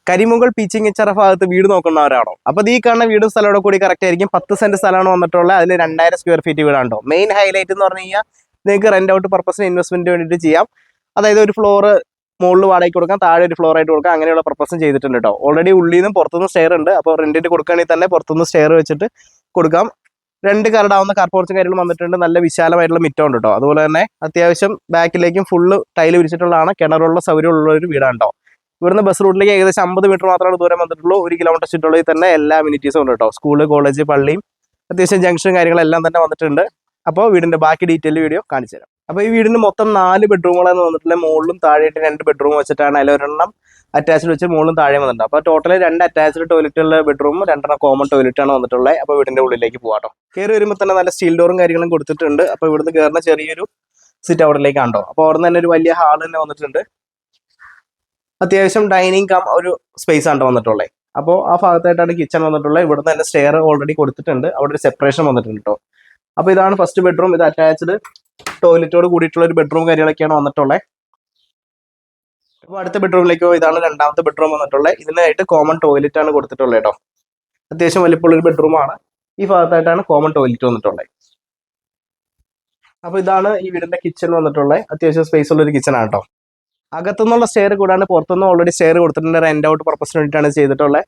കരിമുകൾ പീച്ചിങ്ങിച്ചിറ ഭാഗത്ത് വീട് നോക്കുന്നവരാണോ? അപ്പോൾ ഈ കാണുന്ന വീടും സ്ഥലമോടെ കൂടി കറക്റ്റ് ആയിരിക്കും. 10 സെന്റ് സ്ഥലമാണ് വന്നിട്ടുള്ളത്. അതിൽ 2000 സ്ക്വയർ ഫീറ്റ് വീടാണ്ടോ. മെയിൻ ഹൈലൈറ്റ് എന്ന് പറഞ്ഞു കഴിഞ്ഞാൽ നിങ്ങൾക്ക് റെന്റ് ഔട്ട് പർപ്പസിന് ഇൻവെസ്റ്റ്മെന്റ് വേണ്ടിയിട്ട് ചെയ്യാം. അതായത് ഒരു ഫ്ലോറ് മുകളിൽ വാടകയ്ക്ക് കൊടുക്കാം, താഴെ ഒരു ഫ്ലോർ ആയിട്ട് കൊടുക്കാം, അങ്ങനെയുള്ള പർപ്പസും ചെയ്തിട്ടുണ്ട് കേട്ടോ. ഓൾറെഡി ഉള്ളിൽ നിന്നും പുറത്തുനിന്ന് സ്റ്റെയർ ഉണ്ട്. അപ്പോൾ റെന്റിന് കൊടുക്കുകയാണെങ്കിൽ തന്നെ പുറത്തുനിന്ന് സ്റ്റെയർ വെച്ചിട്ട് കൊടുക്കാം. 2 കരടാവുന്ന കാർ പോർച്ചും കാര്യങ്ങളും വന്നിട്ടുണ്ട്. നല്ല വിശാലമായിട്ടുള്ള മിറ്റം ഉണ്ട് കേട്ടോ. അതുപോലെ തന്നെ അത്യാവശ്യം ബാക്കിലേക്കും ഫുള്ള് ടൈല് വിരിച്ചിട്ടുള്ളതാണ്. കിണറുള്ള സൗകര്യമുള്ള ഒരു വീടാണ് കേട്ടോ. ഇവിടുന്ന് ബസ് റൂട്ടിലേക്ക് ഏകദേശം 50 മീറ്റർ മാത്രമാണ് ദൂരം വന്നിട്ടുള്ളൂ. 1 കിലോമീറ്റർ ചുറ്റുള്ളിൽ തന്നെ എല്ലാ അമ്യൂണിറ്റീസും ഉണ്ട് കേട്ടോ. സ്കൂള്, കോളേജ്, പള്ളിയും അത്യാവശ്യം ജംഗ്ഷൻ കാര്യങ്ങളെല്ലാം തന്നെ വന്നിട്ടുണ്ട്. അപ്പോൾ വീടിന്റെ ബാക്കി ഡീറ്റെയിൽ വീഡിയോ കാണിച്ചു തരാം. അപ്പോൾ ഈ വീടിന് മൊത്തം 4 ബെഡ്റൂമുകളാണ് വന്നിട്ടുള്ളത്. മുകളിലും താഴെയായിട്ട് 2 ബെഡ്റൂം വെച്ചിട്ടാണ്. അതിൽ ഒരെണ്ണം അറ്റാച്ച്ഡ് വെച്ച് മുകളിലും താഴെ വന്നിട്ടുണ്ട്. അപ്പോൾ ടോട്ടൽ 2 അറ്റാച്ച്ഡ് ടോയ്ലറ്റുള്ള ബെഡ്റൂമും 2 കോമൺ ടോയ്ലറ്റാണ് വന്നിട്ടുള്ളത്. അപ്പോൾ വീടിന്റെ ഉള്ളിലേക്ക് പോകാട്ടോ. കയറി വരുമ്പോൾ തന്നെ നല്ല സ്റ്റീൽ ഡോറും കാര്യങ്ങളും കൊടുത്തിട്ടുണ്ട്. അപ്പോൾ ഇവിടുന്ന് കയറുന്ന ചെറിയൊരു സിറ്റ് ഔട്ടിലേക്ക് ആണോ. അപ്പോൾ അവിടെ നിന്ന് തന്നെ ഒരു വലിയ ഹാൾ തന്നെ വന്നിട്ടുണ്ട്. അത്യാവശ്യം ഡൈനിങ് കം ഒരു സ്പേസ് ആണ് വന്നിട്ടുള്ളത്. അപ്പോൾ ആ ഭാഗത്തായിട്ടാണ് കിച്ചൺ വന്നിട്ടുള്ളത്. ഇവിടുന്ന് തന്നെ സ്റ്റെയർ ഓൾറെഡി കൊടുത്തിട്ടുണ്ട്. അവിടെ ഒരു സെപ്പറേഷൻ വന്നിട്ടുണ്ട് കേട്ടോ. അപ്പോൾ ഇതാണ് ഫസ്റ്റ് ബെഡ്റൂം. ഇത് അറ്റാച്ച്ഡ് ടോയ്ലറ്റോട് കൂടിയിട്ടുള്ള ഒരു ബെഡ്റൂം കാര്യങ്ങളൊക്കെയാണ് വന്നിട്ടുള്ളത്. അപ്പോൾ അടുത്ത ബെഡ്റൂമിലേക്കോ ഇതാണ് 2ാമത്തെ ബെഡ്റൂം വന്നിട്ടുള്ളത്. ഇതിനായിട്ട് കോമൺ ടോയ്ലറ്റ് ആണ് കൊടുത്തിട്ടുള്ളത് കേട്ടോ. അത്യാവശ്യം വലിപ്പമുള്ളൊരു ബെഡ്റൂമാണ്. ഈ ഭാഗത്തായിട്ടാണ് കോമൺ ടോയ്ലറ്റ് വന്നിട്ടുള്ളത്. അപ്പോൾ ഇതാണ് ഈ വീടിന്റെ കിച്ചൺ വന്നിട്ടുള്ളത്. അത്യാവശ്യം സ്പേസ് ഉള്ള ഒരു കിച്ചൺ ആണ് കേട്ടോ. അകത്തുനിന്നുള്ള സ്റ്റെയർ കൂടാണ്ട് പുറത്തുനിന്ന് ഓൾറെഡി സ്റ്റെയർ കൊടുത്തിട്ടുണ്ട്. റെന്റ് ഔട്ട് പർപ്പസിന് വേണ്ടിയിട്ടാണ് ചെയ്തിട്ടുള്ളത്.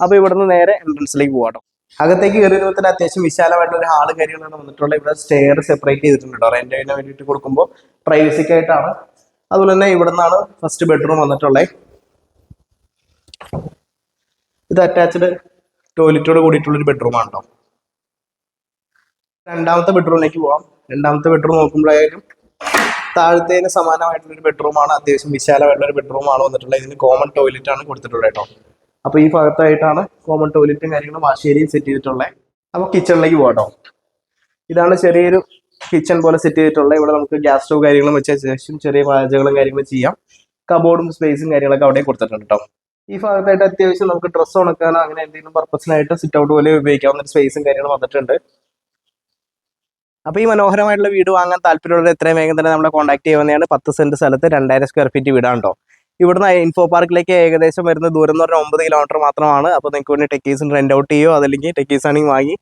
അപ്പോൾ ഇവിടുന്ന് നേരെ എൻട്രൻസിലേക്ക് പോകാം. അകത്തേക്ക് കയറി വരുമ്പോൾ അത്യാവശ്യം വിശാലമായിട്ടുള്ള ഒരു ഹാള് കാര്യങ്ങളാണ് വന്നിട്ടുള്ളത്. ഇവിടെ സ്റ്റെയർ സെപ്പറേറ്റ് ചെയ്തിട്ടുണ്ട് കേട്ടോ. റെന്റിന് വേണ്ടിയിട്ട് കൊടുക്കുമ്പോൾ പ്രൈവസിക്കായിട്ടാണ്. അതുപോലെ തന്നെ ഇവിടെ നിന്നാണ് ഫസ്റ്റ് ബെഡ്റൂം വന്നിട്ടുള്ളത്. ഇത് അറ്റാച്ച്ഡ് ടോയ്ലറ്റോട് കൂടിയിട്ടുള്ളൊരു ബെഡ്റൂമാണ് കേട്ടോ. 2ാമത്തെ ബെഡ്റൂമിലേക്ക് പോകാം. 2ാമത്തെ ബെഡ്റൂം നോക്കുമ്പോഴായാലും താഴത്തേന് സമാനമായിട്ടുള്ളൊരു ബെഡ്റൂമാണ്. അത്യാവശ്യം വിശാലമായിട്ടുള്ള ഒരു ബെഡ്റൂമാണ് വന്നിട്ടുള്ളത്. ഇതിന് കോമൺ ടോയ്ലറ്റ് ആണ് കൊടുത്തിട്ടുള്ളത് കേട്ടോ. അപ്പോൾ ഈ ഭാഗത്തായിട്ടാണ് കോമൺ ടോയ്ലറ്റും കാര്യങ്ങളും വാഷേരിയും സെറ്റ് ചെയ്തിട്ടുള്ളത്. അപ്പോൾ കിച്ചണിലേക്ക് പോകാം. ഇതാണ് ചെറിയൊരു കിച്ചൺ പോലെ സെറ്റ് ചെയ്തിട്ടുള്ളത്. ഇവിടെ നമുക്ക് ഗ്യാസ് സ്റ്റവ് കാര്യങ്ങളും വെച്ച ശേഷം ചെറിയ പാചകങ്ങളും കാര്യങ്ങളും ചെയ്യാം. കബോർഡും സ്പേസും കാര്യങ്ങളൊക്കെ അവിടെ കൊടുത്തിട്ടുണ്ട് കേട്ടോ. ഈ ഭാഗത്തായിട്ട് അത്യാവശ്യം നമുക്ക് ഡ്രസ്സ് ഉണക്കാനോ അങ്ങനെ എന്തെങ്കിലും പർപ്പസിനായിട്ട് സിറ്റ് ഔട്ട് പോലെ ഉപയോഗിക്കാവുന്ന സ്പേസും കാര്യങ്ങളും വന്നിട്ടുണ്ട്. അപ്പോൾ ഈ മനോഹരമായിട്ടുള്ള വീട് വാങ്ങാൻ താല്പര്യമുള്ളവർ എത്രയും വേഗം തന്നെ നമ്മളെ കോൺടാക്ട് ചെയ്യുന്നതാണ്. 10 സെന്റ് സ്ഥലത്ത് 2000 സ്ക്വയർ ഫീറ്റ് വീടാണ് കേട്ടോ. ഇവിടുന്ന് ഇൻഫോ പാർക്കിലേക്ക് ഏകദേശം വരുന്ന ദൂരം എന്ന് പറഞ്ഞാൽ 9 കിലോമീറ്റർ മാത്രമാണ്. അപ്പോൾ നിങ്ങൾക്ക് വേണ്ടി ടെക്കീസിന് റെന്റ് ഔട്ട് ചെയ്യുകയോ അതല്ലെങ്കിൽ ടെക്കീസ് ആണെങ്കിൽ വാങ്ങി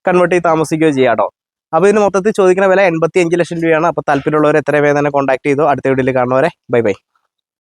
കൺവേർട്ട് ചെയ്ത് താമസിക്കുകയോ ചെയ്യാം കേട്ടോ. അപ്പോൾ ഇതിന് മൊത്തത്തിൽ ചോദിക്കുന്ന വില 85 ലക്ഷം രൂപയാണ്. അപ്പോൾ താല്പര്യമുള്ളവർ എത്രയും വേഗം തന്നെ കോൺടാക്ട് ചെയ്തോ. അടുത്ത വീഡിയോയിൽ കാണുന്നവരെ ബൈ ബൈ.